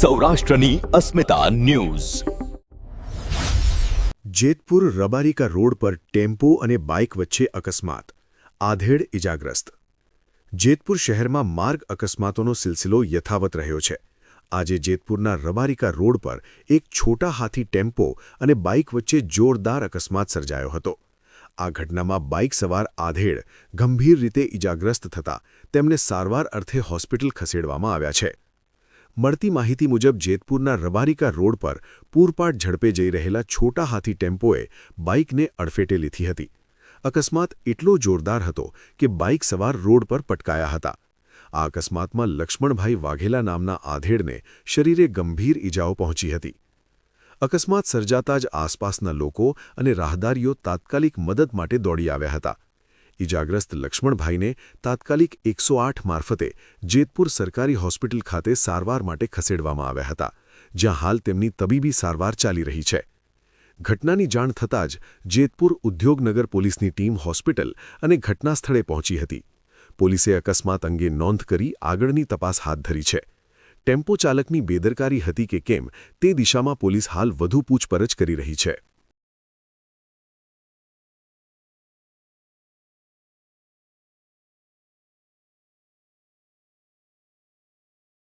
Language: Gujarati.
સૌરાષ્ટ્રની અસ્મિતા ન્યૂઝ। જેતપુર રબારિકા રોડ પર ટેમ્પો અને બાઇક વચ્ચે અકસ્માત, આધેડ ઇજાગ્રસ્ત। જેતપુર શહેરમાં માર્ગ અકસ્માતોનો સિલસિલો યથાવત રહ્યો છે। આજે જેતપુરના રબારિકા રોડ પર એક છોટા હાથી ટેમ્પો અને બાઇક વચ્ચે જોરદાર અકસ્માત સર્જાયો હતો। આ ઘટનામાં બાઇક સવાર આધેડ ગંભીર રીતે ઇજાગ્રસ્ત થતા તેમને સારવાર અર્થે હોસ્પિટલ ખસેડવામાં આવ્યા છે। મળતી માહિતી મુજબ જેતપુરના રબારિકા રોડ પર પૂરપાટ ઝડપે જઈ રહેલા છોટા હાથી ટેમ્પોએ બાઇકને અડફેટે લીધી હતી। અકસ્માત એટલો જોરદાર હતો કે બાઇક સવાર રોડ પર પટકાયા હતા। આ અકસ્માતમાં લક્ષ્મણભાઈ વાઘેલા નામના આધેડને શરીરે ગંભીર ઇજાઓ પહોંચી હતી। અકસ્માત સર્જાતા જ આસપાસના લોકો અને રાહદારીઓ તાત્કાલિક મદદ માટે દોડી આવ્યા હતા। ઇજાગ્રસ્ત લક્ષ્મણભાઈને તાત્કાલિક 108 મારફતે જેતપુર સરકારી હોસ્પિટલ ખાતે સારવાર માટે ખસેડવામાં આવ્યા હતા, જ્યાં હાલ તેમની તબીબી સારવાર ચાલી રહી છે। ઘટનાની જાણ થતાં જ જેતપુર ઉદ્યોગનગર પોલીસની ટીમ હોસ્પિટલ અને ઘટનાસ્થળે પહોંચી હતી। પોલીસે અકસ્માત અંગે નોંધ કરી આગળની તપાસ હાથ ધરી છે। ટેમ્પો ચાલકની બેદરકારી હતી કે કેમ તે દિશામાં પોલીસ હાલ વધુ પૂછપરછ કરી રહી છે।